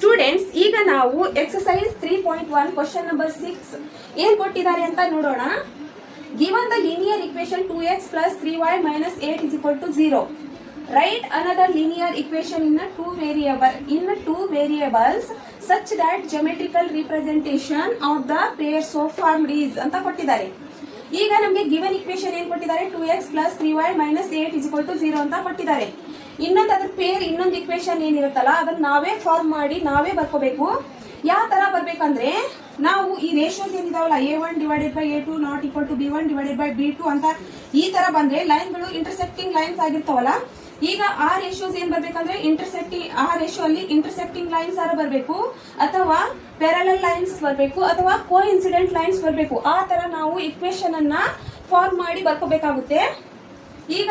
Students, ಈಗ ನಾವು exercise 3.1 question number 6 ಏನ್ ಕೊಟ್ಟಿದ್ದಾರೆ ಅಂತ ನೋಡೋಣ. Given the linear equation 2x plus 3y minus 8 is equal to 0. Write another linear equation in two variables such that geometrical representation of the pair so formed is ಅಂತ ಕೊಟ್ಟಿದ್ದಾರೆ. ಈಗ ನಮಗೆ given equation ಏನ್ ಕೊಟ್ಟಿದ್ದಾರೆ, 2x plus 3y minus 8 is equal to 0 ಅಂತ ಕೊಟ್ಟಿದ್ದಾರೆ. ಇನ್ನೊಂದು ಅದ್ರ ಪೇರ್ ಇನ್ನೊಂದು ಇಕ್ವೇಶನ್ ಏನಿರುತ್ತಲ್ಲ ಅದನ್ನ ನಾವೇ ಫಾರ್ಮ್ ಮಾಡಿ ನಾವೇ ಬರ್ಕೋಬೇಕು. ಯಾವ ತರ ಬರ್ಬೇಕಂದ್ರೆ, ನಾವು ಈ ರೇಷಿಯೋಸ್ ಏನಿದಾವಲ್ಲ a1 divided by a2 not equal to b1 divided by b2 ಅಂತ ಈ ತರ ಬಂದ್ರೆ ಲೈನ್ಗಳು ಇಂಟರ್ಸೆಕ್ಟಿಂಗ್ ಲೈನ್ಸ್ ಆಗಿರ್ತಾವಲ್ಲ. ಈಗ ಆ ರೇಷಿಯೋಸ್ ಏನ್ ಬರ್ಬೇಕಂದ್ರೆ ಆ ರೇಷಿಯೋ ಅಲ್ಲಿ ಇಂಟರ್ಸೆಕ್ಟಿಂಗ್ ಲೈನ್ಸ್ ಬರಬೇಕು, ಅಥವಾ ಪ್ಯಾರಲಲ್ ಲೈನ್ಸ್ ಬರಬೇಕು, ಅಥವಾ ಕೋ ಇನ್ಸಿಡೆಂಟ್ ಲೈನ್ಸ್ ಬರಬೇಕು. ಆ ತರ ನಾವು ಇಕ್ವೇಶನ್ ಅನ್ನ ಫಾರ್ಮ್ ಮಾಡಿ ಬರ್ಕೋಬೇಕಾಗುತ್ತೆ. ಈಗ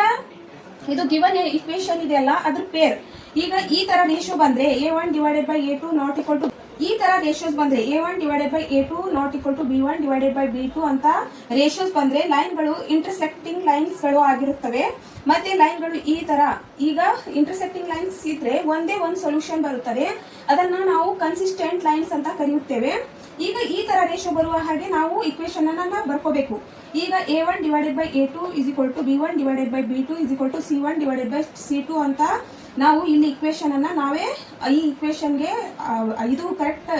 ಇದು ಗಿವನ್ ಇಕ್ವೇಶನ್ ಇದೆಯಲ್ಲ ಅದ್ರ ಪೇರ್. ಈಗ ಈ ತರ ರೇಷಿಯೋ ಬಂದ್ರೆ a1 divided by a2 not equal to, ಈ ತರ ರೇಷಿಯೋಸ್ ಬಂದ್ರೆ a1 divided by a2 not equal to b1 divided by b2 ಅಂತ ರೇಷಿಯೋಸ್ ಬಂದ್ರೆ ಲೈನ್ಗಳು ಇಂಟರ್ಸೆಕ್ಟಿಂಗ್ ಲೈನ್ಸ್ ಗಳು ಆಗಿರುತ್ತವೆ. ಮತ್ತೆ ಲೈನ್ಗಳು ಈ ತರ, ಈಗ ಇಂಟರ್ಸೆಕ್ಟಿಂಗ್ ಲೈನ್ಸ್ ಇದ್ರೆ ಒಂದೇ ಒಂದು ಸೊಲ್ಯೂಷನ್ ಬರುತ್ತದೆ, ಅದನ್ನ ನಾವು ಕನ್ಸಿಸ್ಟೆಂಟ್ ಲೈನ್ಸ್ ಅಂತ ಕರೆಯುತ್ತೇವೆ. ಈಗ ಈ ತರ ರೇಷಿಯೋ ಬರುವ ಹಾಗೆ ನಾವು ಇಕ್ವೇಶನ್ ಅನ್ನ ಬರ್ಕೋಬೇಕು. ಈಗ a1 divided by a2 is equal to b1 divided by b2 is equal to c1 divided by c2 ಅಂತ ನಾವು ಇಲ್ಲಿ ಇಕ್ವೇಶನ್ ಅನ್ನ ನಾವೇ ಈ ಇಕ್ವೇಶನ್ಗೆ ಇದು ಕರೆಕ್ಟ್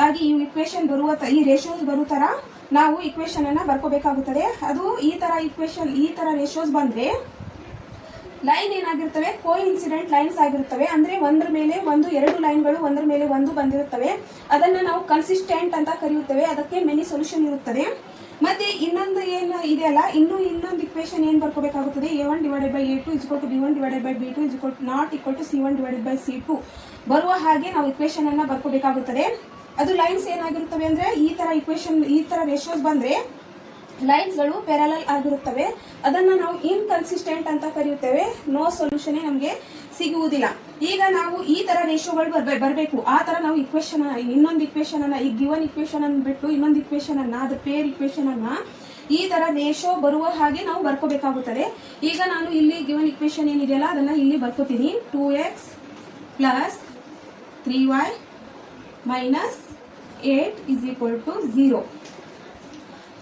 ಆಗಿ ಈ ಇಕ್ವೇಶನ್ ಬರುವ ಈ ರೇಷಿಯೋಸ್ ಬರೋ ತರ ನಾವು ಇಕ್ವೇಶನ್ ಅನ್ನ ಬರ್ಕೋಬೇಕಾಗುತ್ತದೆ. ಅದು ಈ ತರ ಇಕ್ವೇಶನ್ ಈ ತರ ರೇಷಿಯೋಸ್ ಬಂದ್ರೆ ಲೈನ್ ಏನಾಗಿರ್ತವೆ, ಕೋ ಇನ್ಸಿಡೆಂಟ್ ಲೈನ್ಸ್ ಆಗಿರುತ್ತವೆ. ಅಂದ್ರೆ ಒಂದ್ರ ಮೇಲೆ ಒಂದು, ಎರಡು ಲೈನ್ಗಳು ಒಂದ್ರ ಮೇಲೆ ಒಂದು ಬಂದಿರುತ್ತವೆ. ಅದನ್ನ ನಾವು ಕನ್ಸಿಸ್ಟೆಂಟ್ ಅಂತ ಕರೆಯುತ್ತೇವೆ. ಅದಕ್ಕೆ ಮೆನಿ ಸೊಲ್ಯೂಷನ್ ಇರುತ್ತದೆ. ಮತ್ತೆ ಇನ್ನೊಂದು ಏನು ಇದೆಯಲ್ಲ, ಇನ್ನೊಂದು ಇಕ್ವೇಶನ್ ಏನ್ ಬರ್ಕೋಬೇಕಾಗುತ್ತದೆ, a1 divided by a2 is equal to b1 divided by b2 is equal to not equal to c1 divided by c2 ಬರುವ ಹಾಗೆ ನಾವು ಇಕ್ವೇಶನ್ ಅನ್ನ ಬರ್ಕೋಬೇಕಾಗುತ್ತದೆ. ಅದು ಲೈನ್ಸ್ ಏನಾಗಿರುತ್ತವೆ ಅಂದ್ರೆ ಈ ತರ ಇಕ್ವೇಶನ್ ಈ ತರ ರೇಷಿಯೋಸ್ ಬಂದ್ರೆ ಲೈನ್ಸ್ ಗಳು ಪ್ಯಾರಲಲ್ ಆಗಿರುತ್ತವೆ. ಅದನ್ನ ನಾವು ಇನ್ಕನ್ಸಿಸ್ಟೆಂಟ್ ಅಂತ ಕರೆಯುತ್ತೇವೆ. ನೋ ಸೊಲ್ಯೂಷನ್ ನಮಗೆ ಸಿಗುವುದಿಲ್ಲ. ಈಗ ನಾವು ಈ ತರ ರೇಷಿಯೋಗಳು ಬರಬೇಕು. ಆ ತರ ನಾವು ಇಕ್ವೇಶನ್ ಇನ್ನೊಂದು ಇಕ್ವೇಶನ್ ಅನ್ನ, ಈ ಗಿವನ್ ಇಕ್ವೇಶನ್ ಅನ್ನು ಬಿಟ್ಟು ಇನ್ನೊಂದು ಇಕ್ವೇಶನ್ ಅನ್ನ, ಅದು ಪೇರ್ ಇಕ್ವೇಶನ್ ಅನ್ನ ಈ ತರ ರೇಷಿಯೋ ಬರುವ ಹಾಗೆ ನಾವು ಬರ್ಕೋಬೇಕಾಗುತ್ತದೆ. ಈಗ ನಾನು ಇಲ್ಲಿ ಗಿವನ್ ಇಕ್ವೇಶನ್ ಏನಿದೆಯಲ್ಲ ಅದನ್ನ ಇಲ್ಲಿ ಬರ್ಕೋತೀನಿ. 2x plus 3y minus 8 is equal to 0.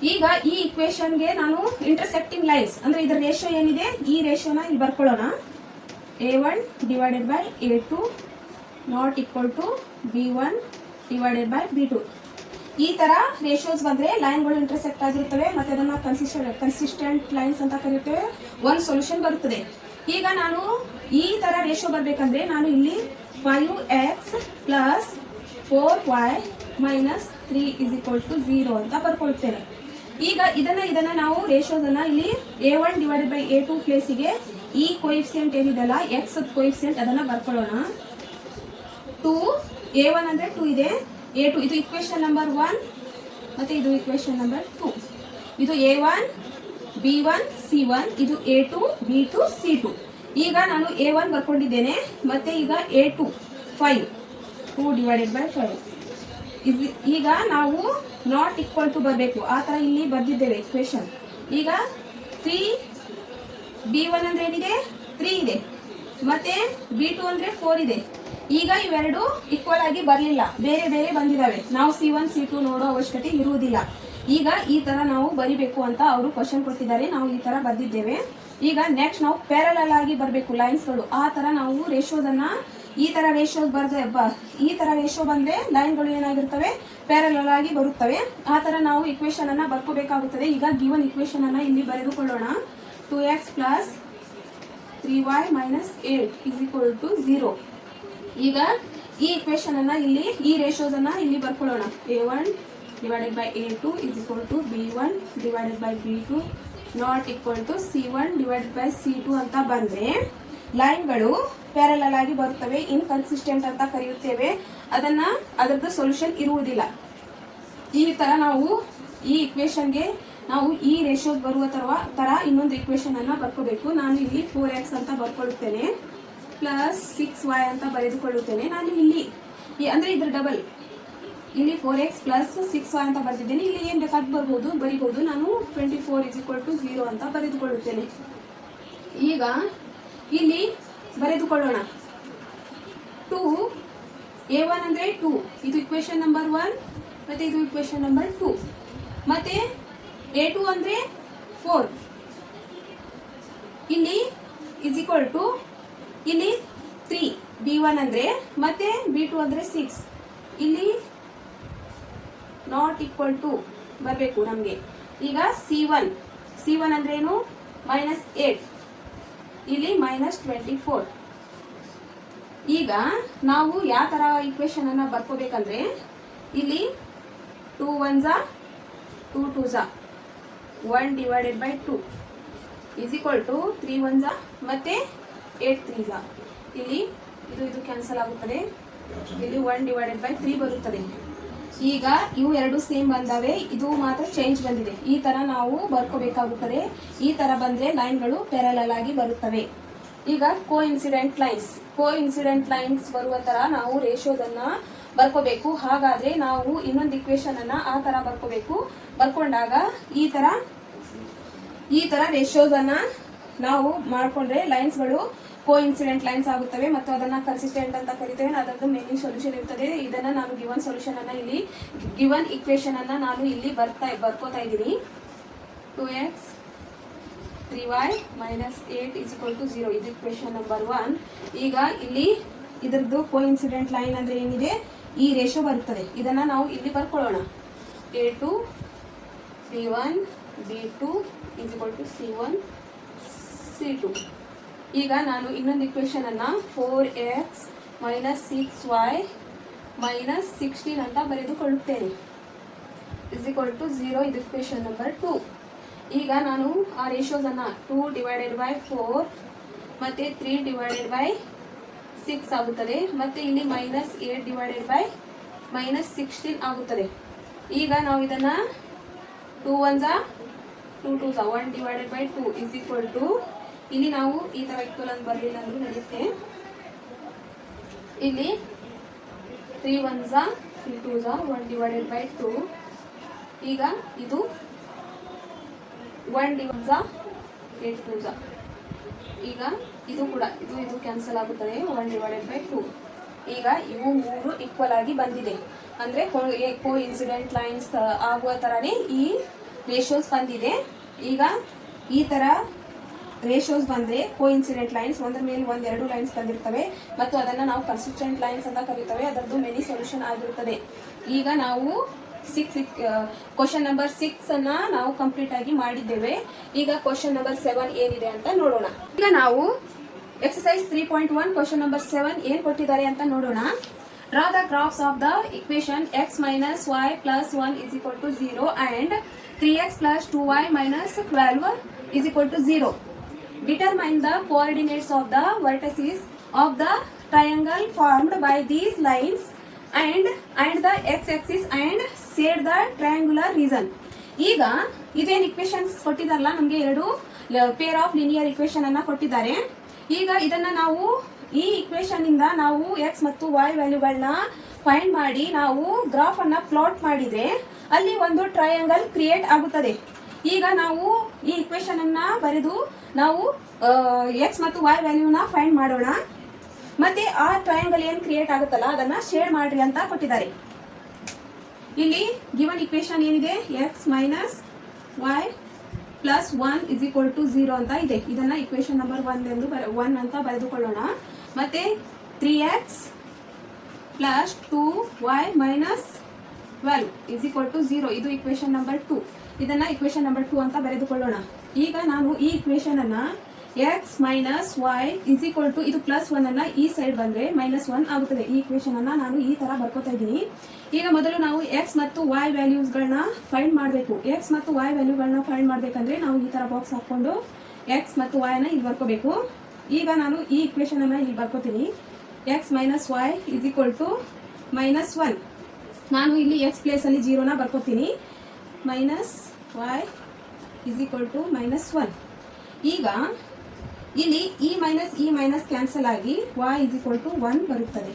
ಈಗ ಈ ಇಕ್ವೇಶನ್ಗೆ ನಾನು ಇಂಟರ್ಸೆಕ್ಟಿಂಗ್ ಲೈನ್ಸ್ ಅಂದ್ರೆ ಇದರ ರೇಷಿಯೋ ಏನಿದೆ, ಈ ರೇಷಿಯೋನ ಇಲ್ಲಿ ಬರ್ಕೊಳ್ಳೋಣ. a1 divided by a2 not equal to b1 divided by b2. ಈ ತರ ರೇಷಿಯೋಸ್ ಬಂದ್ರೆ ಲೈನ್ಗಳು ಇಂಟರ್ಸೆಕ್ಟ್ ಆಗಿರುತ್ತವೆ. ಮತ್ತೆ ಅದನ್ನ ಕನ್ಸಿಸ್ಟೆಂಟ್ ಲೈನ್ಸ್ ಅಂತ ಕರೆಯುತ್ತೇವೆ. ಒಂದು ಸೊಲ್ಯೂಷನ್ ಬರುತ್ತದೆ. ಈಗ ನಾನು ಈ ತರ ರೇಷಿಯೋ ಬರ್ಬೇಕಂದ್ರೆ ನಾನು ಇಲ್ಲಿ 5x plus 4y minus 3 is equal to 0 ಅಂತ ಬರ್ಕೊಳ್ತೇನೆ. ಈಗ ಇದನ್ನ ನಾವು ರೇಷಿಯೋಸ್ ಅನ್ನ ಇಲ್ಲಿ a1 ಡಿವೈಡೆಡ್ ಬೈ a2 ಪ್ಲೇಸಿಗೆ ಈ ಕೋಎಫಿಷಿಯಂಟ್ ಏನಿದೆಲ್ಲ x ಕೋಎಫಿಷಿಯಂಟ್ ಅದನ್ನ ಬರ್ಕೊಳ್ಳೋಣ. 2 a1 ಅಂದ್ರೆ 2 ಇದೆ, a2 ಇದು ಇಕ್ವೇಶನ್ ನಂಬರ್ 1 ಮತ್ತೆ ಇದು ಇಕ್ವೇಶನ್ ನಂಬರ್ 2. ಇದು a1 b1 c1, ಇದು a2 b2 c2. ಈಗ ನಾನು a1 ಬರ್ಕೊಂಡಿದ್ದೇನೆ. ಮತ್ತೆ ಈಗ a2 5 2 ಡಿವೈಡೆಡ್ ಬೈ 5. ಈಗ ನಾವು ನಾಟ್ ಈಕ್ವಲ್ ಟು ಬರಬೇಕು. ಆ ತರ ಇಲ್ಲಿ ಬರ್ದಿದ್ದೇವೆ ಇಕ್ವೇಶನ್. ಈಗ 3 b1 ಅಂದ್ರೆ ಏನಿದೆ 3 ಇದೆ, ಮತ್ತೆ b2 ಅಂದ್ರೆ 4 ಇದೆ. ಈಗ ಇವೆರಡು ಈಕ್ವಲ್ ಆಗಿ ಬರಲಿಲ್ಲ, ಬೇರೆ ಬೇರೆ ಬಂದಿದಾವೆ. ನಾವು c1 c2 ನೋಡೋ ಅವಶ್ಯಕತೆ ಇರುವುದಿಲ್ಲ. ಈಗ ಈ ತರ ನಾವು ಬರಿಬೇಕು ಅಂತ ಅವರು ಕ್ವಶನ್ ಕೊಟ್ಟಿದ್ದಾರೆ. ನಾವು ಈ ತರ ಬರ್ದಿದ್ದೇವೆ. ಈಗ ನೆಕ್ಸ್ಟ್ ನಾವು ಪ್ಯಾರಲಲ್ ಆಗಿ ಬರಬೇಕು ಲೈನ್ಸ್ಗಳು. ಆ ತರ ನಾವು ರೇಷಿಯೋಸ್ ಅನ್ನ ಈ ತರ ರೇಷಿಯೋಸ್ ಈ ತರ ರೇಷಿಯೋ ಬಂದ್ರೆ ಲೈನ್ಗಳು ಏನಾಗಿರ್ತವೆ, ಪ್ಯಾರಲಲ್ ಆಗಿ ಬರುತ್ತವೆ. ಆ ತರ ನಾವು ಇಕ್ವೇಶನ್ ಅನ್ನ ಬರ್ಕೋಬೇಕಾಗುತ್ತದೆ. ಈಗ ಗಿವನ್ ಇಕ್ವೇಶನ್ ಅನ್ನ ಇಲ್ಲಿ ಬರೆದುಕೊಳ್ಳೋಣ. 2x plus 3y minus 8 is equal to 0. ಈಗ ಈ ಇಕ್ವೇಶನ್ ಅನ್ನ ಇಲ್ಲಿ ಈ ರೇಷಿಯೋಸ್ ಅನ್ನ ಇಲ್ಲಿ ಬರ್ಕೊಳ್ಳೋಣ. a1 divided by a2 is equal to b1 divided by b2 not equal to c1 divided by c2 ಅಂತ ಬಂದ್ರೆ ಲೈನ್ಗಳು ಪ್ಯಾರಲಲ್ ಆಗಿ ಬರುತ್ತವೆ. ಇನ್ಕನ್ಸಿಸ್ಟೆಂಟ್ ಅಂತ ಕರೆಯುತ್ತೇವೆ. ಅದರದ್ದು ಸೊಲ್ಯೂಷನ್ ಇರುವುದಿಲ್ಲ. ಈ ತರ ನಾವು ಈ ಇಕ್ವೇಶನ್ಗೆ ನಾವು ಈ ರೇಷಿಯೋಸ್ ಬರುವ ತರ ಇನ್ನೊಂದು ಇಕ್ವೇಶನ್ ಅನ್ನ ಬರ್ಕೋಬೇಕು. ನಾನು ಇಲ್ಲಿ 4x ಅಂತ ಬರ್ಕೊಳ್ಳುತ್ತೇನೆ ಪ್ಲಸ್ 6y ಅಂತ ಬರೆದುಕೊಳ್ಳುತ್ತೇನೆ. ನಾನು ಇಲ್ಲಿ ಅಂದ್ರೆ ಇದ್ರ ಡಬಲ್ ಇಲ್ಲಿ 4x ಪ್ಲಸ್ 6y ಅಂತ ಬರ್ತಿದ್ದೇನೆ. ಇಲ್ಲಿ ಏನ್ ಬೇಕಾದ್ ಬರಿಬಹುದು. ನಾನು 24 ಇಸ್ ಈಕ್ವಲ್ ಟು 0 ಅಂತ ಬರೆದುಕೊಳ್ಳುತ್ತೇನೆ. ಈಗ ಇಲ್ಲಿ ಬರೆದುಕೊಳ್ಳೋಣ. 2 a1 ಅಂದ್ರೆ 2, ಇದು ಇಕ್ವೇಶನ್ ನಂಬರ್ 1 ಮತ್ತೆ ಇದು ಇಕ್ವೇಶನ್ ನಂಬರ್ 2. ಮತ್ತೆ a2 ಅಂದ್ರೆ 4, ಇಲ್ಲಿ ಇಸ್ ಈಕ್ವಲ್ ಟು ಇಲ್ಲಿ 3, b1 ಅಂದ್ರೆ ಮತ್ತೆ b2 ಅಂದ್ರೆ 6, ಇಲ್ಲಿ ನಾಟ್ ಈಕ್ವಲ್ ಟು ಬರಬೇಕು ನಮಗೆ. ಈಗ c1 ಅಂದ್ರೆ ಏನು, -8, ಇಲ್ಲಿ -24. ಈಗ ನಾವು ಯಾವ ತರ ಇಕ್ವೇಶನ್ ಅನ್ನ ಬರ್ಕೋಬೇಕಂದ್ರೆ ಇಲ್ಲಿ 2 1s 2 2s 1 divided by 2 is equal to 3 1s ಮತ್ತೆ 8 3s. ಇಲ್ಲಿ ಇದು ಕ್ಯಾನ್ಸಲ್ ಆಗುತ್ತದೆ, ಇಲ್ಲಿ 1 ಡಿವೈಡೆಡ್ ಬೈ 3 ಬರುತ್ತದೆ. ಈಗ ಇವು ಎರಡು ಸೇಮ್ ಬಂದವೆ, ಇದು ಮಾತ್ರ ಚೇಂಜ್ ಬಂದಿದೆ. ಈ ತರ ನಾವು ಬರ್ಕೋಬೇಕಾಗುತ್ತದೆ. ಈ ತರ ಬಂದ್ರೆ ಲೈನ್ಗಳು ಪ್ಯಾರಲಲ್ ಆಗಿ ಬರುತ್ತವೆ. ಈಗ ಕೋಇನ್ಸಿಡೆಂಟ್ ಲೈನ್ಸ್ ಬರುವ ತರ ನಾವು ರೇಷಿಯೋಸ್ ಅನ್ನ ಬರ್ಕೋಬೇಕು. ಹಾಗಾದ್ರೆ ನಾವು ಇನ್ನೊಂದು ಇಕ್ವೇಶನ್ ಅನ್ನ ಆ ತರ ಬರ್ಕೊಂಡಾಗ ಈ ತರ ರೇಷಿಯೋಸ್ ಅನ್ನ ನಾವು ಮಾಡ್ಕೊಂಡ್ರೆ ಲೈನ್ಸ್ ಗಳು ಕೋಇನ್ಸಿಡೆಂಟ್ ಲೈನ್ಸ್ ಆಗುತ್ತವೆ ಮತ್ತು ಅದನ್ನ ಕನ್ಸಿಸ್ಟೆಂಟ್ ಅಂತ ಕರಿತೇವೆ. ಅದರದ್ದು ಮೇನಿ ಸೊಲ್ಯೂಷನ್ ಇರ್ತದೆ. ಇದನ್ನ ನಾನು ಗಿವನ್ ಸೊಲ್ಯೂಷನ್ ಅನ್ನ ಇಲ್ಲಿ ಗಿವನ್ ಇಕ್ವೇಶನ್ ಅನ್ನ ನಾನು ಇಲ್ಲಿ ಬರ್ಕೋತಾ ಇದ್ದೀನಿ. 2x 3y -8 is equal to 0. ಇದು ಇಕ್ವೇಶನ್ ನಂಬರ್ 1. ಈಗ ಇಲ್ಲಿ ಇದರದ್ದು ಕೋಇನ್ಸಿಡೆಂಟ್ ಲೈನ್ ಅಂದ್ರೆ ಏನಿದೆ, ಈ ರೇಷಿಯೋ ಬರುತ್ತದೆ. ಇದನ್ನ ನಾವು ಇಲ್ಲಿ ಬರ್ಕೊಳ್ಳೋಣ. a2 b1 b2 is equal to c1 c2. ಈಗ ನಾನು ಇನ್ನೊಂದು ಇಕ್ವೇಶನ್ ಅನ್ನ 4x -6y -16 ಅಂತ ಬರೆದುಕೊಳ್ಳುತ್ತೇನೆ. is equal to 0. ಇದು ಇಕ್ವೇಶನ್ ನಂಬರ್ 2. ಈಗ ನಾನು ಆ ರೇಷಿಯೋಸ್ ಅನ್ನ 2 ಡಿವೈಡೆಡ್ ಬೈ 4 ಮತ್ತೆ 3 ಡಿವೈಡೆಡ್ ಬೈ 6 ಆಗುತ್ತದೆ. ಮತ್ತೆ ಇಲ್ಲಿ -8 ಡಿವೈಡೆಡ್ ಬೈ -16 ಆಗುತ್ತದೆ. ಈಗ ನಾವು ಇದನ್ನ 2 1s 2 2s 1 divided by 2 is equal to, ಇಲ್ಲಿ ನಾವು ಈ ತರ ಇಕ್ವಲ್ ಬರಲಿಲ್ಲ ಅಂದ್ರೂ ನಡೆಯುತ್ತೆ. ಇಲ್ಲಿ 3 1s 3 2s 1 ಡಿವೈಡೆಡ್ ಬೈ 2. ಈಗ ಇದು 1 ಡಿವೈಡ್ಸ್ 8 2s. ಈಗ ಇದು ಕೂಡ ಇದು ಕ್ಯಾನ್ಸಲ್ ಆಗುತ್ತದೆ, 1 ಡಿವೈಡೆಡ್ ಬೈ 2. ಈಗ ಇವು ಮೂರು ಈಕ್ವಲ್ ಆಗಿ ಬಂದಿದೆ, ಅಂದ್ರೆ ಕೋಇನ್ಸಿಡೆಂಟ್ ಲೈನ್ಸ್ ಆಗುವ ತರನೇ ಈ ರೇಷಿಯೋಸ್ ಬಂದಿದೆ. ಈಗ ಈ ತರ ರೇಷಿಯೋಸ್ ಬಂದ್ರೆ ಕೋಇನ್ಸಿಡೆಂಟ್ ಲೈನ್ಸ್ ಒಂದ್ರ ಮೇಲೆ ಒಂದೆರಡು ಲೈನ್ಸ್ ಬಂದಿರ್ತವೆ ಮತ್ತು ಅದನ್ನ ನಾವು ಕನ್ಸಿಸ್ಟೆಂಟ್ ಲೈನ್ಸ್ ಅಂತ ಕರೀತೇವೆ. ಅದರದ್ದು ಮೆನಿ ಸೊಲ್ಯೂಷನ್ ಆಗಿರುತ್ತದೆ. ಈಗ ನಾವು ಕ್ವಶನ್ ನಂಬರ್ 6 ಅನ್ನ ನಾವು ಕಂಪ್ಲೀಟ್ ಆಗಿ ಮಾಡಿದ್ದೇವೆ. ಈಗ ಕ್ವಶನ್ ನಂಬರ್ 7 ಏನಿದೆ ಅಂತ ನೋಡೋಣ. ಈಗ ನಾವು ಎಕ್ಸರ್ಸೈಸ್ 3.1 ಕ್ವಶನ್ ನಂಬರ್ 7 ಏನ್ ಕೊಟ್ಟಿದ್ದಾರೆ ಅಂತ ನೋಡೋಣ. Draw the graphs of the equation x - y + 1 is equal to 0 and 3x + 2y - 12 is equal to 0. Determine the coordinates of the vertices of the triangle formed by these lines and the x-axis and shade the triangular region. ಈಗ ಇದೇನು equations ಕೊಟ್ಟಿದಾರಲ್ಲ, ನಮಗೆ ಎರಡು pair of linear equation ಅನ್ನ ಕೊಟ್ಟಿದ್ದಾರೆ. ಈಗ ಇದನ್ನ ನಾವು ಈ ಇಕ್ವೇಶನ್ ಇಂದ ನಾವು x ಮತ್ತು y ವ್ಯಾಲ್ಯೂಗಳನ್ನ ಫೈಂಡ್ ಮಾಡಿ ನಾವು ಗ್ರಾಫ್ ಅನ್ನ ಪ್ಲಾಟ್ ಮಾಡಿದ್ರೆ ಅಲ್ಲಿ ಒಂದು ಟ್ರಯಾಂಗಲ್ ಕ್ರಿಯೇಟ್ ಆಗುತ್ತದೆ. ಈಗ ನಾವು ಈ ಇಕ್ವೇಶನ್ ಅನ್ನ ಬರೆದು ನಾವು x ಮತ್ತು y ವ್ಯಾಲ್ಯೂನ ಫೈಂಡ್ ಮಾಡೋಣ. ಮತ್ತೆ ಆ ಟ್ರಯಾಂಗಲ್ ಏನ್ ಕ್ರಿಯೇಟ್ ಆಗುತ್ತಲ್ಲ ಅದನ್ನ ಶೇಡ್ ಮಾಡ್ರಿ ಅಂತ ಕೊಟ್ಟಿದ್ದಾರೆ. ಇಲ್ಲಿ ಗಿವನ್ ಇಕ್ವೇಶನ್ ಏನಿದೆ, x - y + 1 is equal to 0 ಅಂತ ಇದೆ. ಇದನ್ನ ಇಕ್ವೇಶನ್ ನಂಬರ್ 1 ಅಂತ ಬರೆದುಕೊಳ್ಳೋಣ. ಮತ್ತೆ 3x + 2y - 12 is equal to 0. ಇದು ಇಕ್ವೇಶನ್ ನಂಬರ್ 2. ಇದನ್ನ ಇಕ್ವೇಶನ್ ನಂಬರ್ 2 ಅಂತ ಬರೆದುಕೊಳ್ಳೋಣ. ಈಗ ನಾನು ಈ ಇಕ್ವೇಶನ್ ಅನ್ನ x - y is equal to ಇದು +1 ಅನ್ನ ಈ ಸೈಡ್ ಬಂದ್ರೆ -1 ಆಗುತ್ತದೆ. ಈ ಇಕ್ವೇಶನ್ ಅನ್ನ ನಾನು ಈ ತರ ಬರ್ಕೋತಾ ಇದ್ದೀನಿ. ಈಗ ಮೊದಲು ನಾವು x ಮತ್ತು y ವ್ಯಾಲ್ಯೂಸ್ ಗಳನ್ನ ಫೈಂಡ್ ಮಾಡಬೇಕು. x ಮತ್ತು y ವ್ಯಾಲ್ಯೂಗಳನ್ನ ಫೈಂಡ್ ಮಾಡ್ಬೇಕಂದ್ರೆ ನಾವು ಈ ತರ ಬಾಕ್ಸ್ ಹಾಕೊಂಡು x ಮತ್ತು y ನ ಇಲ್ಲಿ ಬರ್ಕೋಬೇಕು. ಈಗ ನಾನು ಈ ಇಕ್ವೇಶನ್ ಅನ್ನ ಇಲ್ಲಿ ಬರ್ಕೋತೀನಿ. x - y is equal to -1. ನಾನು ಇಲ್ಲಿ x ಪ್ಲೇಸ್ ಅಲ್ಲಿ 0 ನ ಬರ್ಕೋತೀನಿ. -y is equal to -1. ಈಗ ಇಲ್ಲಿ ಈ ಮೈನಸ್ ಕ್ಯಾನ್ಸಲ್ ಆಗಿ y is equal to 1 ಬರುತ್ತದೆ.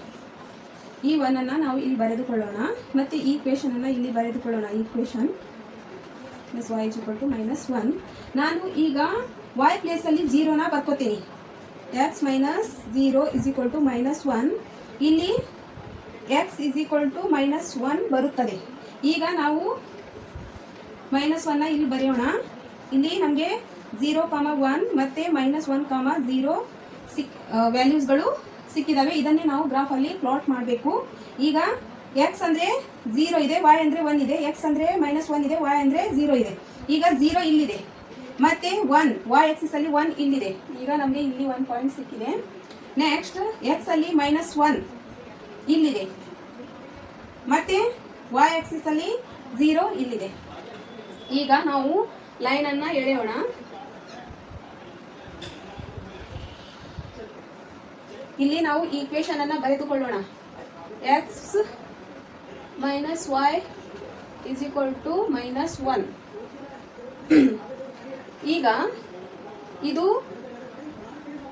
ಈ 1 ಅನ್ನ ನಾವು ಇಲ್ಲಿ ಬರೆದುಕೊಳ್ಳೋಣ. ಮತ್ತೆ ಈ ಇಕ್ವೇಶನ್ ಅನ್ನ ಇಲ್ಲಿ ಬರೆದುಕೊಳ್ಳೋಣ. ಈ equation y is equal to -1. ನಾನು ಈಗ y ಪ್ಲೇಸ್ ಅಲ್ಲಿ 0 ನ ಬರ್ಕೋತೀನಿ. x - 0 is equal to -1. ಇಲ್ಲಿ ಎಕ್ಸ್ ಇಸ್ ಈಕ್ವಲ್ ಟು -1 ಬರುತ್ತದೆ. ಈಗ ನಾವು -1 ಇಲ್ಲಿ ಬರೆಯೋಣ. ಇಲ್ಲಿ ನಮಗೆ 0,1 ಮತ್ತೆ -1,0 ವ್ಯಾಲ್ಯೂಸ್ಗಳು ಸಿಕ್ಕಿದಾವೆ. ಇದನ್ನೇ ನಾವು ಗ್ರಾಫ್ ಅಲ್ಲಿ ಪ್ಲಾಟ್ ಮಾಡಬೇಕು. ಈಗ x ಅಂದ್ರೆ 0 ಇದೆ, y ಅಂದ್ರೆ 1 ಇದೆ. x ಅಂದ್ರೆ -1 ಇದೆ, y ಅಂದ್ರೆ 0 ಇದೆ. ಈಗ 0 ಇಲ್ಲಿದೆ, ಮತ್ತೆ 1 y ಆಕ್ಸಿಸ್ ಅಲ್ಲಿ 1 ಇಲ್ಲಿದೆ. ಈಗ ನಮಗೆ ಇಲ್ಲಿ 1 ಪಾಯಿಂಟ್ ಸಿಕ್ಕಿದೆ. ನೆಕ್ಸ್ಟ್ x ಅಲ್ಲಿ -1 ಇಲ್ಲಿದೆ, ಮತ್ತೆ y ಆಕ್ಸಿಸ್ ಅಲ್ಲಿ 0 ಇಲ್ಲಿದೆ. ಈಗ ನಾವು ಲೈನ್ ಅನ್ನ ಎಳೆಯೋಣ. ಇಲ್ಲಿ ನಾವು ಈಕ್ವೇಶನ್ ಅನ್ನ ಬರೆದುಕೊಳ್ಳೋಣ. x - y is equal to -1. ಈಗ ಇದು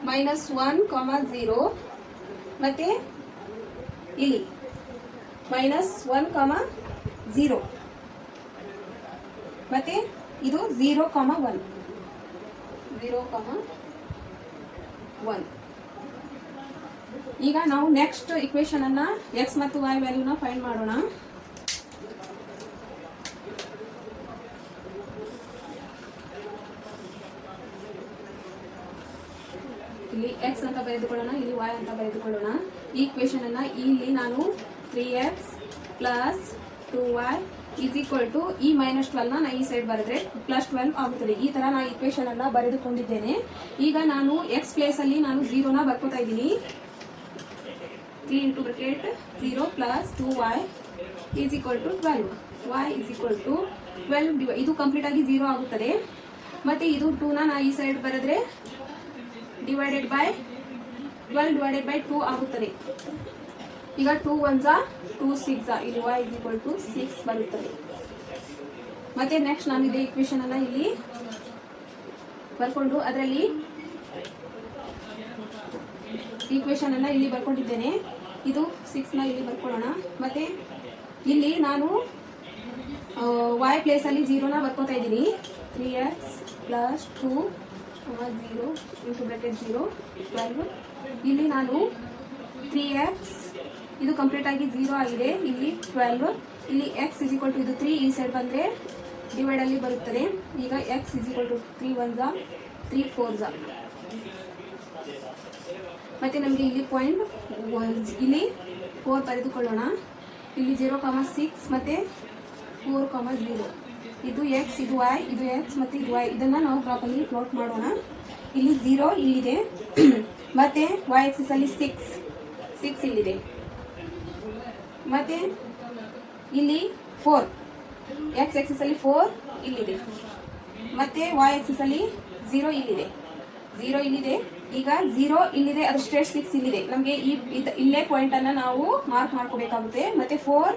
-1,0 ಮತ್ತೆ ಇಲ್ಲಿ -1,0 ಮತ್ತೆ ಇದು 0,1 ಈಗ ನಾವು ನೆಕ್ಸ್ಟ್ ಇಕ್ವೇಶನ್ ಅನ್ನ x ಮತ್ತು y ವ್ಯಾಲ್ಯೂನ ಫೈಂಡ್ ಮಾಡೋಣ. ಇಲ್ಲಿ x ಅಂತ ಬರೆದುಕೊಳ್ಳೋಣ, ಇಲ್ಲಿ y ಅಂತ ಬರೆದುಕೊಳ್ಳೋಣ. ಈ ಇಕ್ವೇಶನ್ ಅನ್ನ ಇಲ್ಲಿ ನಾನು 3x + 2y is equal to ಈ -12 ನ ಈ ಸೈಡ್ ಬರೆದ್ರೆ +12 ಆಗುತ್ತದೆ. ಈ ತರ ನಾನು ಇಕ್ವೇಶನ್ ಅನ್ನ ಬರೆದುಕೊಂಡಿದ್ದೇನೆ. ಈಗ ನಾನು x ಪ್ಲೇಸ್ ಅಲ್ಲಿ ನಾನು 0 ನ ಬರ್ಕೋತಾ ಇದ್ದೀನಿ. 3 × 0 + 2y is equal to 12. y is equal to 12. ಇದು ಕಂಪ್ಲೀಟ್ ಆಗಿ 0 ಆಗುತ್ತದೆ. ಮತ್ತೆ ಇದು 2 ನ ಈ ಸೈಡ್ ಬರೆದ್ರೆ ಡಿವೈಡೆಡ್ ಬೈ 12/2 ಆಗುತ್ತದೆ. ಈಗ 2 1s 2 6 ಇಲ್ಲಿ y is equal to 6 ಬರುತ್ತದೆ. ಮತ್ತೆ ನೆಕ್ಸ್ಟ್ ನಾನು ಇದೇ ಇಕ್ವೇಶನ್ ಅನ್ನ ಇಲ್ಲಿ ಬರ್ಕೊಂಡು ಅದರಲ್ಲಿ ಈಕ್ವೇಶನ್ ಅನ್ನ ಇಲ್ಲಿ ಬರ್ಕೊಂಡಿದ್ದೇನೆ. ಇದು 6 ನ ಇಲ್ಲಿ ಬರ್ಕೊಳ್ಳೋಣ. ಮತ್ತೆ ಇಲ್ಲಿ ನಾನು y ಪ್ಲೇಸ್ ಅಲ್ಲಿ 0 ನ ಬರ್ಕೋತಾ ಇದ್ದೀನಿ. 3x + 2 0 × 0 12. ಇಲ್ಲಿ ನಾನು 3x ಇದು ಕಂಪ್ಲೀಟ್ ಆಗಿ 0 ಆಗಿದೆ. ಇಲ್ಲಿ 12, ಇಲ್ಲಿ x is equal to ಇದು 3 ಈ ಸೈಡ್ ಬಂದ್ರೆ ಡಿವೈಡ್ ಅಲ್ಲಿ ಬರುತ್ತದೆ. ಈಗ x is equal to 3 1s 3 4s. ಮತ್ತೆ ನಮಗೆ ಇಲ್ಲಿ ಪಾಯಿಂಟ್ ಇಲ್ಲಿ 4 ಬರೆದುಕೊಳ್ಳೋಣ. ಇಲ್ಲಿ 0,6 ಮತ್ತೆ 4,0 ಇದು x ಇದು y ಇದು x ಮತ್ತೆ ಇದು y. ಇದನ್ನ ನಾವು ಗ್ರಾಫ್ ಅಲ್ಲಿ ಪ್ಲಾಟ್ ಮಾಡೋಣ. ಇಲ್ಲಿ 0 ಇಲ್ಲಿದೆ, ಮತ್ತೆ y ಆಕ್ಸಿಸ್ ಅಲ್ಲಿ 6 ಇಲ್ಲಿದೆ, ಮತ್ತೆ ಇಲ್ಲಿ 4 x ಆಕ್ಸಿಸ್ ಅಲ್ಲಿ 4 ಇಲ್ಲಿದೆ, ಮತ್ತೆ y ಆಕ್ಸಿಸ್ ಅಲ್ಲಿ 0 ಇಲ್ಲಿದೆ. ಈಗ 0 ಇಲ್ಲಿದೆ, ಅದು ಸ್ಟ್ರೇಟ್ 6 ಇಲ್ಲಿದೆ. ನಮಗೆ ಇಲ್ಲೇ ಪಾಯಿಂಟ್ ಅನ್ನ ನಾವು ಮಾರ್ಕ್ ಮಾಡ್ಕೋಬೇಕಾಗುತ್ತೆ. ಮತ್ತೆ 4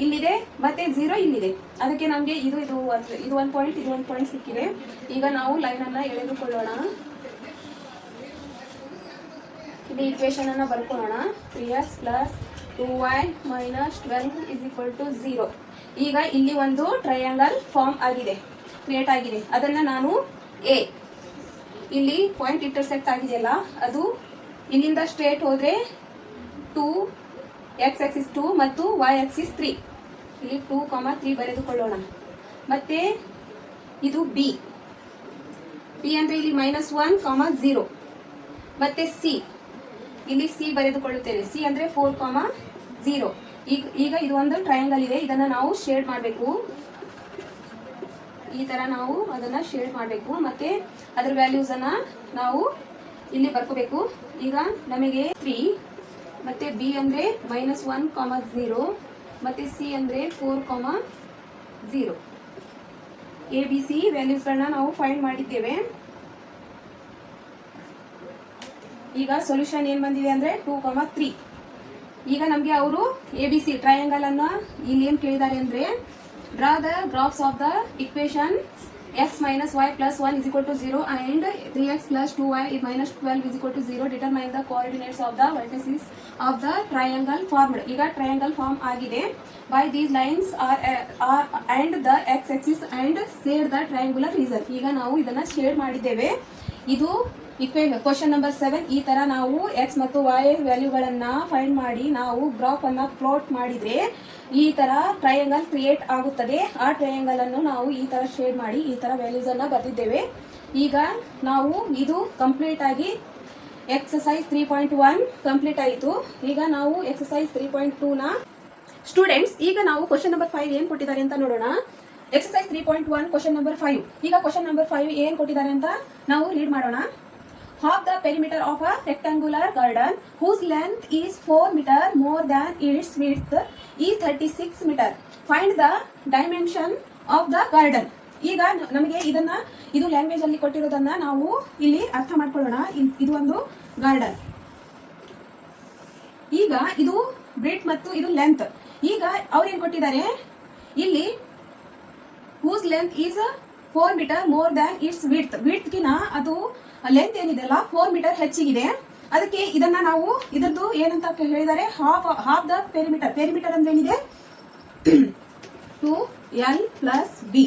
ಇಲ್ಲಿದೆ, ಮತ್ತೆ 0 ಇಲ್ಲಿದೆ. ಅದಕ್ಕೆ ನಮಗೆ ಇದು ಒಂದು ಪಾಯಿಂಟ್, ಇದು ಒಂದು ಪಾಯಿಂಟ್ ಸಿಕ್ಕಿದೆ. ಈಗ ನಾವು ಲೈನ್ ಅನ್ನ ಎಳೆದುಕೊಳ್ಳೋಣ. ಇಲ್ಲಿ ಈಕ್ವೇಶನ್ ಅನ್ನ ಬರ್ಕೊಳ್ಳೋಣ. 3x + 2y - 12 is equal to 0. ಈಗ ಇಲ್ಲಿ ಒಂದು ಟ್ರಯಾಂಗಲ್ ಫಾರ್ಮ್ ಆಗಿದೆ, ಕ್ರಿಯೇಟ್ ಆಗಿದೆ. ಅದನ್ನ ನಾನು a ಇಲ್ಲಿ ಪಾಯಿಂಟ್ ಇಂಟರ್ಸೆಕ್ಟ್ ಆಗಿದೆಯಲ್ಲ, ಅದು ಇಲ್ಲಿಂದ ಸ್ಟ್ರೇಟ್ ಹೋದ್ರೆ 2 x ಆಕ್ಸಿಸ್ 2 ಮತ್ತು y ಆಕ್ಸಿಸ್ 3. ಇಲ್ಲಿ 2,3 ಬರೆದುಕೊಳ್ಳೋಣ. ಮತ್ತೆ ಇದು b ಅಂದ್ರೆ ಇಲ್ಲಿ -1,0 ಮತ್ತೆ c ಇಲ್ಲಿ c ಬರೆದುಕೊಳ್ಳುತ್ತೇನೆ. c ಅಂದ್ರೆ 4,0. ಈಗ ಇದು ಒಂದು ಟ್ರಯಾಂಗಲ್ ಇದೆ. ಇದನ್ನ ನಾವು ಶೇಡ್ ಮಾಡಬೇಕು. ಈ ತರ ನಾವು ಅದನ್ನ ಶೇಡ್ ಮಾಡಬೇಕು. ಮತ್ತೆ ಅದರ ವ್ಯಾಲ್ಯೂಸ್ ಅನ್ನ ನಾವು ಇಲ್ಲಿ ಬರ್ಕೋಬೇಕು. ಈಗ ನಮಗೆ 3 ಮತ್ತೆ b ಅಂದ್ರೆ -1,0 ಮತ್ತೆ c ಅಂದ್ರೆ 4,0. a b c ವ್ಯಾಲ್ಯೂಸ್ ಗಳನ್ನ ನಾವು ಫೈಂಡ್ ಮಾಡಿದ್ದೇವೆ. ಈಗ ಸೊಲ್ಯೂಷನ್ ಏನ್ ಬಂದಿದೆ ಅಂದ್ರೆ 2,3. ಈಗ ನಮಗೆ ಅವರು ABC ಟ್ರಯಾಂಗಲ್ ಅನ್ನ ಇಲ್ಲಿ ಏನ್ ಕೇಳಿದ್ದಾರೆ ಅಂದ್ರೆ draw the graphs of the equation x - y + 1 is equal to 0 and 3x + 2y - 12 is equal to 0. Determine the coordinates of the vertices of the triangle formed. ಈಗ ಟ್ರಯಾಂಗಲ್ ಫಾರ್ಮ್ ಆಗಿದೆ. By these lines are and the x axis and shade the triangular region. ಈಗ ನಾವು ಇದನ್ನ shade ಮಾಡಿದ್ದೇವೆ. ಇದು question number 7 ಈ ತರ ನಾವು ಎಕ್ಸ್ ಮತ್ತು ವೈ ವ್ಯಾಲ್ಯೂಗಳನ್ನ ಫೈಂಡ್ ಮಾಡಿ ನಾವು ಗ್ರಾಫ್ ಅನ್ನ ಪ್ಲಾಟ್ ಮಾಡಿದ್ರೆ ಈ ತರ ಟ್ರಯಾಂಗಲ್ ಕ್ರಿಯೇಟ್ ಆಗುತ್ತದೆ. ಆ ಟ್ರಯಾಂಗಲ್ ಅನ್ನು ನಾವು ಈ ತರ ಶೇಡ್ ಮಾಡಿ ಈ ತರ ವ್ಯಾಲ್ಯೂಸ್ ಅನ್ನ ಬರೆದಿದ್ದೇವೆ. ಈಗ ನಾವು ಇದು ಕಂಪ್ಲೀಟ್ ಆಗಿ ಎಕ್ಸರ್ಸೈಸ್ 3.1 ಕಂಪ್ಲೀಟ್ ಆಯಿತು. ಈಗ ನಾವು ಎಕ್ಸರ್ಸೈಸ್ 3.2 ನ ಸ್ಟೂಡೆಂಟ್ಸ್ ಈಗ ನಾವು ಕ್ವಶನ್ ನಂಬರ್ 5 ಏನ್ ಕೊಟ್ಟಿದ್ದಾರೆ ಅಂತ ನೋಡೋಣ. Exercise 3.1 question number 5. ಈಗ ಕ್ವಶನ್ ನಂಬರ್ 5 ಏನ್ ಕೊಟ್ಟಿದ್ದಾರೆ ಅಂತ ನಾವು ರೀಡ್ ಮಾಡೋಣ. Half the perimeter of a rectangular garden whose length is 4 meter more than its width is 36 meter. Find the dimension of the garden. ಈಗ ನಮಗೆ ಇದು ಲ್ಯಾಂಗ್ವೇಜ್ ಅಲ್ಲಿ ಕೊಟ್ಟಿರೋದನ್ನ ನಾವು ಇಲ್ಲಿ ಅರ್ಥ ಮಾಡ್ಕೊಳ್ಳೋಣ. ಇದು ಒಂದು ಗಾರ್ಡನ್. ಈಗ ಇದು ಬ್ರೆಡ್ತ್ ಮತ್ತು ಇದು ಲೆಂತ್. ಈಗ ಅವ್ರೇನ್ ಕೊಟ್ಟಿದ್ದಾರೆ ಇಲ್ಲಿ whose length is 4 meter more than its width. width ಗಿನ ಅದು ಲೆಂತ್ ಏನಿದೆ ಅಲ್ಲ 4 ಮೀಟರ್ ಹೆಚ್ಚಿಗಿದೆ. ಅದಕ್ಕೆ ಇದನ್ನ ನಾವು ಇದರದ್ದು ಏನಂತ ಹೇಳಿದ್ದಾರೆ ಹಾಫ್ ದ ಪೆರಿಮೀಟರ್. ಪೆರಿಮೀಟರ್ ಅಂದ್ರೆ ಏನಿದೆ 2l plus b.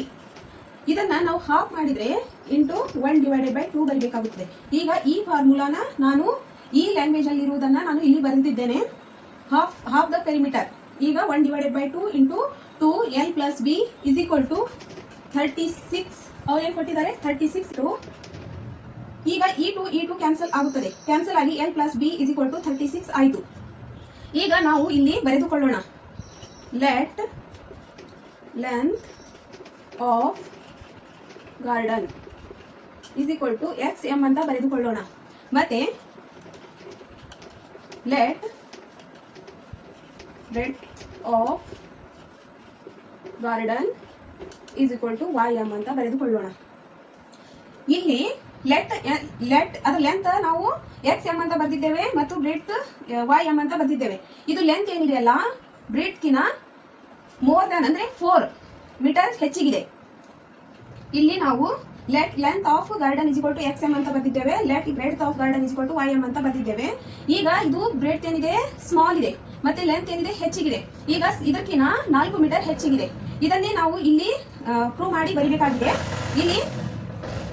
ಇದನ್ನ ನಾವು ಹಾಫ್ ಮಾಡಿದ್ರೆ ಇಂಟು 1/2 ಬರೀಬೇಕಾಗುತ್ತದೆ. ಈಗ ಈ ಫಾರ್ಮುಲಾನ ನಾನು ಈ ಲ್ಯಾಂಗ್ವೇಜ್ ಅಲ್ಲಿ ಇರುವುದನ್ನ ನಾನು ಇಲ್ಲಿ ಬರೆದಿದ್ದೇನೆ. Half the perimeter. ಈಗ 1/2 into 2l plus b is equal to 36. ಅವ್ರು ಏನ್ ಕೊಟ್ಟಿದ್ದಾರೆ 36. ಈಗ ಈ ಟು ಕ್ಯಾನ್ಸಲ್ ಆಗುತ್ತದೆ. ಕ್ಯಾನ್ಸಲ್ ಆಗಿ l plus b is equal to 36 ಆಯಿತು. ಈಗ ನಾವು ಇಲ್ಲಿ ಬರೆದುಕೊಳ್ಳೋಣ. Let length of garden is equal to xm ಅಂತ ಬರೆದುಕೊಳ್ಳೋಣ. ಮತ್ತೆ let breadth of garden is equal to ym ಅಂತ ಬರೆದುಕೊಳ್ಳೋಣ. ಇಲ್ಲಿ ಲೆಟ್ ಅದರ ಲೆಂತ್ ನಾವು xm ಅಂತ ಬರೆದಿದ್ದೇವೆ ಮತ್ತು ಬ್ರೆಡ್ತ್ ym ಅಂತ ಬರೆದಿದ್ದೇವೆ. ಇದು ಲೆಂತ್ ಏನಿದೆಯಲ್ಲ ಬ್ರೆಡ್ತ್ ಕಿನ ಮೋರ್ ದನ್ ಅಂದ್ರೆ 4 ಮೀಟರ್ ಹೆಚ್ಚಿಗಿದೆ. ಇಲ್ಲಿ ನಾವು let length of garden is equal to xm ಅಂತ ಬರೆದಿದ್ದೇವೆ. Let breadth of garden is equal to ym ಅಂತ ಬರೆದಿದ್ದೇವೆ. ಈಗ ಇದು ಬ್ರೆಡ್ತ್ ಏನಿದೆ ಸ್ಮಾಲ್ ಇದೆ ಮತ್ತೆ ಲೆಂತ್ ಏನಿದೆ ಹೆಚ್ಚಿಗಿದೆ. ಈಗ ಇದಕ್ಕಿನ 4 ಮೀಟರ್ ಹೆಚ್ಚಿಗಿದೆ. ಇದನ್ನೇ ನಾವು ಇಲ್ಲಿ ಪ್ರೂವ್ ಮಾಡಿ ಬರೀಬೇಕಾಗಿದೆ. ಇಲ್ಲಿ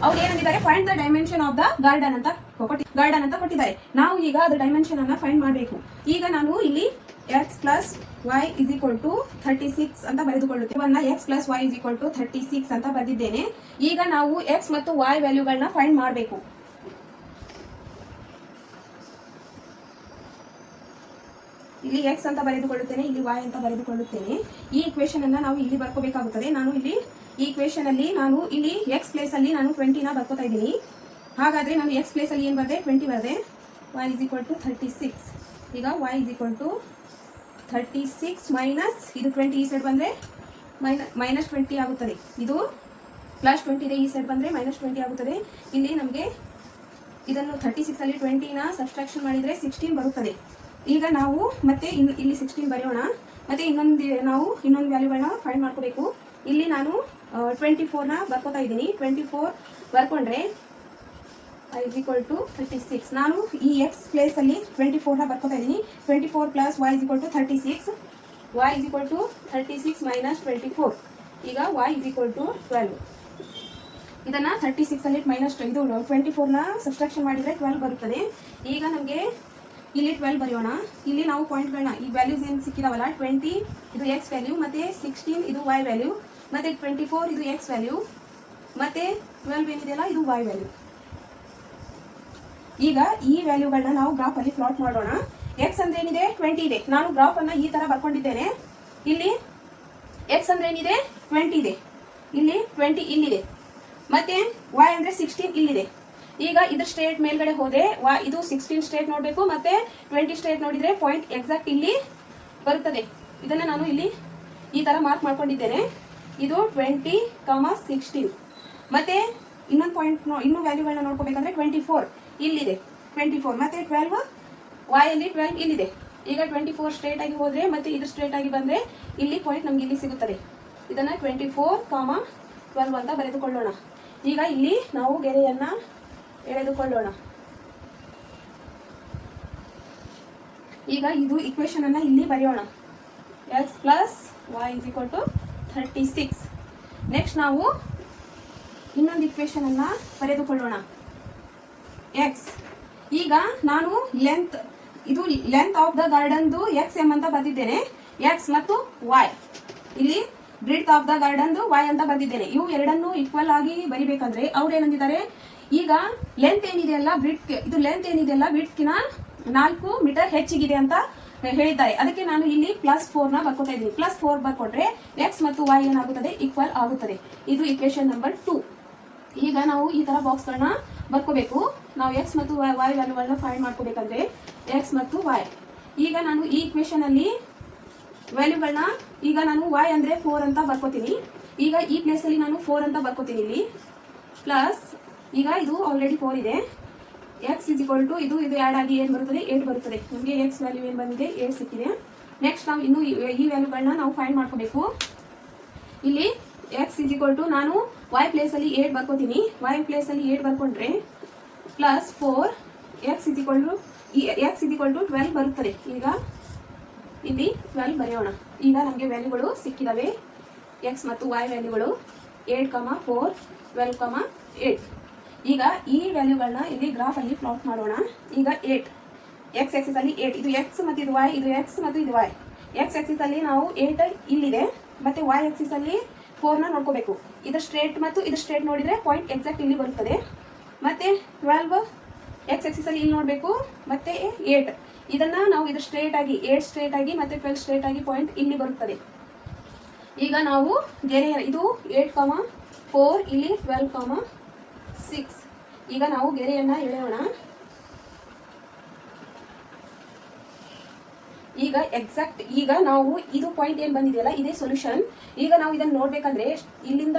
ಅವ್ರು ಏನಂದಿದ್ದಾರೆ find the dimension of the garden ಅಂತ ಕೊಟ್ಟಿದ್ದಾರೆ. ನಾವು ಈಗ ಅದರ ಡೈಮೆನ್ಷನ್ ಅನ್ನ ಫೈಂಡ್ ಮಾಡಬೇಕು. ಈಗ ನಾನು ಇಲ್ಲಿ x plus y is equal to 36 ಅಂತ ಬರೆದುಕೊಳ್ಳುತ್ತೇವೆ. x plus y is equal to 36 ಅಂತ ಬರೆದಿದ್ದೇನೆ. ಈಗ ನಾವು x ಮತ್ತು y ವ್ಯಾಲ್ಯೂಗಳನ್ನ ಫೈಂಡ್ ಮಾಡಬೇಕು. ಇಲ್ಲಿ x ಅಂತ ಬರೆದುಕೊಳ್ಳುತ್ತೇನೆ, ಇಲ್ಲಿ y ಅಂತ ಬರೆದುಕೊಳ್ಳುತ್ತೇನೆ. ಈ ಇಕ್ವೇಶನ್ ಅನ್ನ ನಾವು ಇಲ್ಲಿ ಬರ್ಕೋಬೇಕಾಗುತ್ತದೆ. ನಾನು ಇಲ್ಲಿ ಈ ಇಕ್ವೇಶನ್ ಅಲ್ಲಿ ನಾನು ಇಲ್ಲಿ x ಪ್ಲೇಸ್ ಅಲ್ಲಿ ನಾನು 20 ನ ಬರ್ಕೋತಾ ಇದ್ದೀನಿ. ಹಾಗಾದ್ರೆ ನಾನು x ಪ್ಲೇಸ್ ಅಲ್ಲಿ ಏನ್ ಬರೆದೆ 20 ಬರೆದೆ. y is equal to 36. ಈಗ y is equal to 36 minus ಇದು 20 ಈ ಸೈಡ್ ಬಂದ್ರೆ ಮೈನಸ್ 20 ಆಗುತ್ತದೆ. ಇದು ಪ್ಲಸ್ 20 ಇದೆ, ಈ ಸೈಡ್ ಬಂದ್ರೆ ಮೈನಸ್ 20 ಆಗುತ್ತದೆ. ಇಲ್ಲಿ ನಮಗೆ ಇದನ್ನು 36 ಅಲ್ಲಿ 20 ನ ಸಬ್ಸ್ಟ್ರಾಕ್ಷನ್ ಮಾಡಿದ್ರೆ 16 ಬರುತ್ತದೆ. ಈಗ ನಾವು ಮತ್ತೆ ಇಲ್ಲಿ 16 ಬರೆಯೋಣ. ಮತ್ತೆ ಇನ್ನೊಂದು ವ್ಯಾಲ್ಯೂಗಳನ್ನ ಫೈಂಡ್ ಮಾಡ್ಕೋಬೇಕು. ಇಲ್ಲಿ ನಾನು 24 ನ ಬರ್ಕೋತಾ ಇದ್ದೀನಿ. 24 ಬರ್ಕೊಂಡ್ರೆ I is equal to 36. ನಾನು ಈ x ಪ್ಲೇಸ್ ಅಲ್ಲಿ 24 ನ ಬರ್ಕೋತಾ ಇದ್ದೀನಿ. 24 plus y is equal to 36. y is equal to 36 minus 24. ಈಗ y is equal to 12. ಇದನ್ನ 36 ಅಲ್ಲಿ ಮೈನಸ್ ಇದು 24 ನ ಸಬ್ಸ್ಟ್ರಾಕ್ಷನ್ ಮಾಡಿದ್ರೆ 12 ಬರುತ್ತದೆ. ಈಗ ನಮಗೆ ಇಲ್ಲಿ 12 ಬರೆಯೋಣ. ಇಲ್ಲಿ ನಾವು ಪಾಯಿಂಟ್ಗಳನ್ನ ಈ ವ್ಯಾಲ್ಯೂಸ್ ಏನು ಸಿಕ್ಕಿದಾವಲ್ಲ 20 ಇದು x ವ್ಯಾಲ್ಯೂ, ಮತ್ತೆ 16 ಇದು y ವ್ಯಾಲ್ಯೂ, ಮತ್ತೆ 24 ಇದು x ವ್ಯಾಲ್ಯೂ, ಮತ್ತೆ 12 ಏನಿದೆಯಲ್ಲ ಇದು y ವ್ಯಾಲ್ಯೂ. ಈಗ ಈ ವ್ಯಾಲ್ಯೂಗಳನ್ನ ನಾವು ಗ್ರಾಫ್ ಅಲ್ಲಿ ಪ್ಲಾಟ್ ಮಾಡೋಣ. x ಅಂದ್ರೆ ಏನಿದೆ 20 ಇದೆ. ನಾನು ಗ್ರಾಫ್ ಅನ್ನ ಈ ತರ ಬರ್ಕೊಂಡಿದ್ದೇನೆ. ಇಲ್ಲಿ x ಅಂದ್ರೆ ಏನಿದೆ 20 ಇದೆ, ಇಲ್ಲಿ 20 ಇಲ್ಲಿದೆ, ಮತ್ತೆ y ಅಂದ್ರೆ 16 ಇಲ್ಲಿದೆ. ಈಗ ಇದ್ರ ಸ್ಟ್ರೇಟ್ ಮೇಲ್ಗಡೆ ಹೋದ್ರೆ ಇದು 16 ಸ್ಟ್ರೇಟ್ ನೋಡಬೇಕು, ಮತ್ತೆ 20 ಸ್ಟ್ರೇಟ್ ನೋಡಿದ್ರೆ ಪಾಯಿಂಟ್ ಎಕ್ಸಾಕ್ಟ್ ಇಲ್ಲಿ ಬರುತ್ತದೆ. ಇದನ್ನ ನಾನು ಇಲ್ಲಿ ಈ ತರ ಮಾರ್ಕ್ ಮಾಡ್ಕೊಂಡಿದ್ದೇನೆ. ಇದು 20, 16. ಮತ್ತೆ ಇನ್ನೊಂದು ಪಾಯಿಂಟ್ ಇನ್ನೂ ವ್ಯಾಲ್ಯೂಗಳನ್ನ ನೋಡ್ಕೋಬೇಕಂದ್ರೆ 24 ಇಲ್ಲಿದೆ, 24 ಮತ್ತೆ 12 y ಅಲ್ಲಿ 12 ಇಲ್ಲಿದೆ. ಈಗ 24 ಸ್ಟ್ರೇಟ್ ಆಗಿ ಹೋದ್ರೆ ಮತ್ತೆ ಇದು ಸ್ಟ್ರೇಟ್ ಆಗಿ ಬಂದ್ರೆ ಇಲ್ಲಿ ಪಾಯಿಂಟ್ ನಮ್ಗೆ ಇಲ್ಲಿ ಸಿಗುತ್ತದೆ. ಇದನ್ನ 24, 12 ಅಂತ ಬರೆದುಕೊಳ್ಳೋಣ. ಈಗ ಇಲ್ಲಿ ನಾವು ಗೆರೆಯನ್ನ ಎಳೆದುಕೊಳ್ಳೋಣ. ಈಗ ಇದು ಇಕ್ವೇಶನ್ ಅನ್ನ ಇಲ್ಲಿ ಬರೆಯೋಣ. x plus y is equal to 36. Next ನಾವು ಇನ್ನೊಂದು ಇಕ್ವೇಶನ್ ಅನ್ನ ಬರೆದುಕೊಳ್ಳೋಣ. ಎಕ್ಸ್. ಈಗ ನಾನು ಇದು ಲೆಂತ್ ಆಫ್ ದ ಗಾರ್ಡನ್ದು ಎಕ್ಸ್ ಎಂ ಅಂತ ಬಂದಿದ್ದೇನೆ, ಎಕ್ಸ್ ಮತ್ತು ವೈ. ಇಲ್ಲಿ ಬ್ರಿಡ್ತ್ ಆಫ್ ದ ಗಾರ್ಡನ್ದು ವೈ ಅಂತ ಬಂದಿದ್ದೇನೆ. ಇವು ಎರಡನ್ನು ಈಕ್ವಲ್ ಆಗಿ ಬರಿಬೇಕಂದ್ರೆ ಅವ್ರು ಏನಂದಿದ್ದಾರೆ, ಈಗ ಲೆಂತ್ ಏನಿದೆಯಲ್ಲ ಇದು ಲೆಂತ್ ಏನಿದೆಯಲ್ಲ ವಿಡ್ತ್ಕಿನ 4 ಮೀಟರ್ ಹೆಚ್ಚಿಗಿದೆ ಅಂತ ಹೇಳಿದ್ದಾರೆ. ಅದಕ್ಕೆ ನಾನು ಇಲ್ಲಿ +4 ನ ಬರ್ಕೊತಾ ಇದ್ದೀನಿ. +4 ಬರ್ಕೊಟ್ರೆ ಎಕ್ಸ್ ಮತ್ತು ವೈ ಏನಾಗುತ್ತದೆ, ಈಕ್ವಲ್ ಆಗುತ್ತದೆ. ಇದು ಇಕ್ವೇಶನ್ ನಂಬರ್ 2. ಈಗ ನಾವು ಈ ತರ ಬಾಕ್ಸ್ ಗಳನ್ನ ಬರ್ಕೋಬೇಕು. ನಾವು ಎಕ್ಸ್ ಮತ್ತು ವೈ ವ್ಯಾಲ್ಯೂಗಳನ್ನ ಫೈಂಡ್ ಮಾಡ್ಕೋಬೇಕಂದ್ರೆ ಎಕ್ಸ್ ಮತ್ತು ವೈ. ಈಗ ನಾನು ಈ ಇಕ್ವೇಶನ್ ಅಲ್ಲಿ ವ್ಯಾಲ್ಯೂಗಳನ್ನ, ಈಗ ನಾನು ವೈ ಅಂದ್ರೆ 4 ಅಂತ ಬರ್ಕೋತೀನಿ. ಈಗ ಈ ಪ್ಲೇಸ್ ಅಲ್ಲಿ ನಾನು 4 ಅಂತ ಬರ್ಕೋತೀನಿ ಇಲ್ಲಿ. ಪ್ಲಸ್ ಈಗ ಇದು ಆಲ್ರೆಡಿ 4 ಇದೆ. ಎಕ್ಸ್ ಇಸ್ ಈಕ್ವಲ್ ಟು ಇದು ಆಡ್ ಆಗಿ ಏನು ಬರುತ್ತದೆ, 8 ಬರುತ್ತದೆ. ನಮಗೆ ಎಕ್ಸ್ ವ್ಯಾಲ್ಯೂ ಏನು ಬಂದಿದೆ, 8 ಸಿಕ್ಕಿದೆ. ನೆಕ್ಸ್ಟ್ ನಾವು ಇನ್ನು ಈ ವ್ಯಾಲ್ಯೂಗಳನ್ನ ನಾವು ಫೈಂಡ್ ಮಾಡ್ಕೋಬೇಕು. ಇಲ್ಲಿ ಎಕ್ಸ್ ಇಸ್ ಈಕ್ವಲ್ ಟು ನಾನು ವೈ ಪ್ಲೇಸ್ ಅಲ್ಲಿ 8 ಬರ್ಕೋತೀನಿ. ವೈ ಪ್ಲೇಸ್ ಅಲ್ಲಿ 8 ಬರ್ಕೊಂಡ್ರೆ plus 4 x is equal to 12 ಬರುತ್ತದೆ. ಈಗ ಇಲ್ಲಿ 12 ಬರೆಯೋಣ. ಈಗ ನಮಗೆ ವ್ಯಾಲ್ಯೂಗಳು ಸಿಕ್ಕಿದಾವೆ, ಎಕ್ಸ್ ಮತ್ತು ವೈ ವ್ಯಾಲ್ಯೂಗಳು 8, 4, 12, 8. ಈಗ ಈ ವ್ಯಾಲ್ಯೂಗಳನ್ನ ಇಲ್ಲಿ ಗ್ರಾಫ್ ಅಲ್ಲಿ ಪ್ಲಾಟ್ ಮಾಡೋಣ. ಈಗ 8 ಎಕ್ಸ್ ಆಕ್ಸಿಸ್ ಅಲ್ಲಿ 8, ಇದು ಎಕ್ಸ್ ಮತ್ತು ಇದು ವೈ, ಇದು ಎಕ್ಸ್ ಮತ್ತು ಇದು ವೈ. ಎಕ್ಸ್ ಆಕ್ಸಿಸ್ ಅಲ್ಲಿ ನಾವು 8 ಇಲ್ಲಿದೆ, ಮತ್ತೆ ವೈ ಆಕ್ಸಿಸ್ ಅಲ್ಲಿ 4 ನ ನೋಡ್ಕೋಬೇಕು. ಇದು ಸ್ಟ್ರೇಟ್ ಮತ್ತು ಇದು ಸ್ಟ್ರೇಟ್ ನೋಡಿದ್ರೆ ಪಾಯಿಂಟ್ ಎಕ್ಸಾಕ್ಟ್ ಇಲ್ಲಿ ಬರುತ್ತದೆ. ಮತ್ತೆ 12 ಎಕ್ಸ್ ಆಕ್ಸಿಸ್ ಅಲ್ಲಿ ಇಲ್ಲಿ ನೋಡಬೇಕು, ಮತ್ತೆ 8 ಇದನ್ನ ನಾವು ಇದು ಸ್ಟ್ರೇಟ್ ಆಗಿ 8 ಸ್ಟ್ರೇಟ್ ಆಗಿ ಮತ್ತೆ 12 ಸ್ಟ್ರೇಟ್ ಆಗಿ ಪಾಯಿಂಟ್ ಇಲ್ಲಿ ಬರುತ್ತದೆ. ಈಗ ನಾವು ಗೆರೆ ಇದು 8, 4 ಇಲ್ಲಿ 12, 6. ಈಗ ನಾವು ಗೆರೆಯನ್ನ ಎಳೆಯೋಣ. ಈಗ ಎಕ್ಸಾಕ್ಟ್ ಈಗ ನಾವು ಇದು ಪಾಯಿಂಟ್ ಏನ್ ಬಂದಿದೆಯಲ್ಲ ಇದೇ ಸೊಲ್ಯೂಷನ್. ಈಗ ನಾವು ಇದನ್ನ ನೋಡ್ಬೇಕಂದ್ರೆ ಇಲ್ಲಿಂದ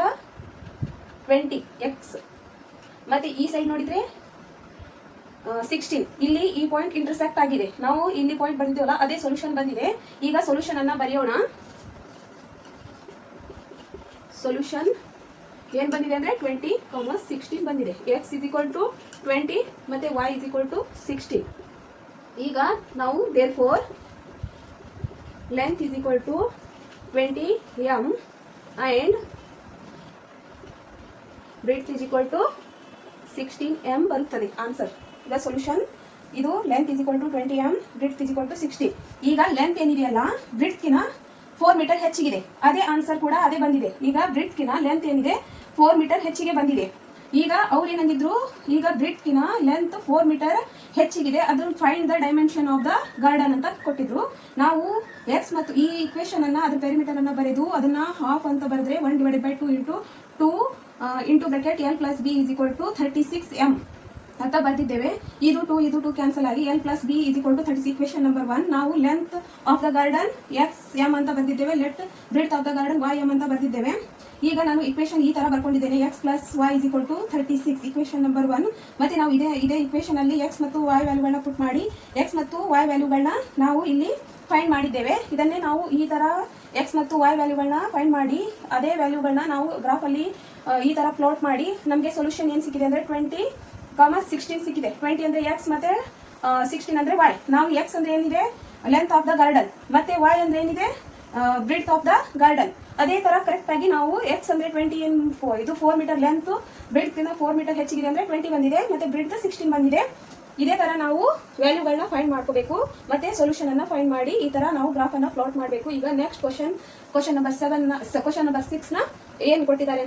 20 ಎಕ್ಸ್ ಮತ್ತೆ ಈ ಸೈಡ್ ನೋಡಿದ್ರೆ 16 ಇಲ್ಲಿ ಈ ಪಾಯಿಂಟ್ ಇಂಟರ್ಸೆಕ್ಟ್ ಆಗಿದೆ. ನಾವು ಇಲ್ಲಿ ಪಾಯಿಂಟ್ ಬಂದಿದ್ದೇವಲ್ಲ ಅದೇ ಸೊಲ್ಯೂಷನ್ ಬಂದಿದೆ. ಈಗ ಸೊಲ್ಯೂಷನ್ ಅನ್ನ ಬರೆಯೋಣ. ಸೊಲ್ಯೂಷನ್ ಏನ್ ಬಂದಿದೆ ಅಂದ್ರೆ 20, 16 ಬಂದಿದೆ. ಎಕ್ಸ್ ಇಸ್ ಈಕ್ವಲ್ ಟು 20 ಮತ್ತೆ ವೈ ಇಸ್ ಈಕ್ವಲ್ ಟು 16. ಈಗ ನಾವು therefore length is equal to 20 m and breadth is equal to 16 m ಬರುತ್ತದೆ ಆನ್ಸರ್. ಈಗ ಸೊಲ್ಯೂಷನ್ ಇದು length is equal to 20 m, breadth is equal to 16. ಈಗ length ಏನಿದೆಯಲ್ಲ ಬ್ರೆಡ್ತ್ಕಿನ 4 metre ಹೆಚ್ಚಿಗಿದೆ, ಅದೇ answer ಕೂಡ ಅದೇ ಬಂದಿದೆ. ಈಗ ಬ್ರೆಡ್ತ್ಕಿನ ಲೆಂತ್ ಏನಿದೆ 4 ಮೀಟರ್ ಹೆಚ್ಚಿಗೆ ಬಂದಿದೆ. ಈಗ ಅವ್ರು ಏನಂದಿದ್ರು, ಈಗ ಬ್ರೆಡ್ತ್ಕಿನ ಲೆಂತ್ 4 ಮೀಟರ್ ಹೆಚ್ಚಿಗಿದೆ, ಅದ್ರ find the dimension of the garden ಅಂತ ಕೊಟ್ಟಿದ್ರು. ನಾವು ಎಕ್ಸ್ ಮತ್ತು ಈ ಇಕ್ವೇಶನ್ ಅನ್ನ ಅದ್ರ ಪೆರಿಮೀಟರ್ ಅನ್ನ ಬರೆದು ಅದನ್ನ ಹಾಫ್ ಅಂತ ಬರೆದ್ರೆ 1/2 into bracket l + b = 36 m ಅಂತ ಬರ್ತಿದ್ದೇವೆ. ಇದು 2 ಕ್ಯಾನ್ಸಲ್ ಆಗಿ l + b = 36. ಇಕ್ವೇಶನ್ ನಂಬರ್ 1 ನಾವು length of the garden x m ಅಂತ ಬರ್ತಿದ್ದೇವೆ, breadth of the garden y m ಅಂತ ಬರ್ತಿದ್ದೇವೆ. ಈಗ ನಾನು ಇಕ್ವೇಶನ್ ಈ ತರ ಬರ್ಕೊಂಡಿದ್ದೇನೆ, x + y = 36 ಇಕ್ವೇಶನ್ ನಂಬರ್ 1. ಮತ್ತೆ ನಾವು ಇದೇ ಇಕ್ವೇಶನ್ ಅಲ್ಲಿ x ಮತ್ತು y ವ್ಯಾಲ್ಯೂಗಳನ್ನ ಪುಟ್ ಮಾಡಿ x ಮತ್ತು y ವ್ಯಾಲ್ಯೂಗಳನ್ನ ನಾವು ಇಲ್ಲಿ ಫೈಂಡ್ ಮಾಡಿದ್ದೇವೆ. ಇದನ್ನೇ ನಾವು ಈ ತರ x ಮತ್ತು y ವ್ಯಾಲ್ಯೂಗಳನ್ನ ಫೈಂಡ್ ಮಾಡಿ ಅದೇ ವ್ಯಾಲ್ಯೂಗಳನ್ನ ನಾವು ಗ್ರಾಫ್ ಅಲ್ಲಿ ಈ ತರ ಪ್ಲಾಟ್ ಮಾಡಿ ನಮಗೆ ಸೊಲ್ಯೂಷನ್ ಏನ್ ಸಿಕ್ಕಿದೆ ಅಂದ್ರೆ 20, 16 ಸಿಕ್ಕಿದೆ. 20 ಅಂದ್ರೆ x ಮತ್ತೆ 16 ಅಂದ್ರೆ y. ನಾವು x ಅಂದ್ರೆ ಏನಿದೆ ಲೆಂತ್ ಆಫ್ ದ ಗಾರ್ಡನ್, ಮತ್ತೆ y ಅಂದ್ರೆ ಏನಿದೆ ಬ್ರೆಡ್ತ್ ಆಫ್ ದ ಗಾರ್ಡನ್. ಅದೇ ತರ ಕರೆಕ್ಟ್ ಆಗಿ ನಾವು x ಅಂದ್ರೆ 20 ಇದು 4 ಮೀಟರ್ ಲೆಂತ್, ಬ್ರೆಡ್ತ್ 4 ಮೀಟರ್ ಹೆಚ್ಚಿಗಿದೆ ಅಂದ್ರೆ 20 ಬಂದಿದೆ, ಮತ್ತೆ ಬ್ರೆಡ್ತ್ 16 ಬಂದಿದೆ. ಇದೇ ತರ ನಾವು ವ್ಯಾಲ್ಯೂಗಳನ್ನ ಫೈಂಡ್ ಮಾಡ್ಕೋಬೇಕು, ಮತ್ತೆ ಸೊಲ್ಯೂಷನ್ ಅನ್ನ ಫೈಂಡ್ ಮಾಡಿ ಈ ತರ ನಾವು ಗ್ರಾಫ್ ಅನ್ನ ಪ್ಲಾಟ್ ಮಾಡಬೇಕು. ಈಗ ನೆಕ್ಸ್ಟ್ ಕ್ವಶನ್ ನಂಬರ್ 6 ನ ಏನ್ ಕೊಟ್ಟಿದ್ದಾರೆ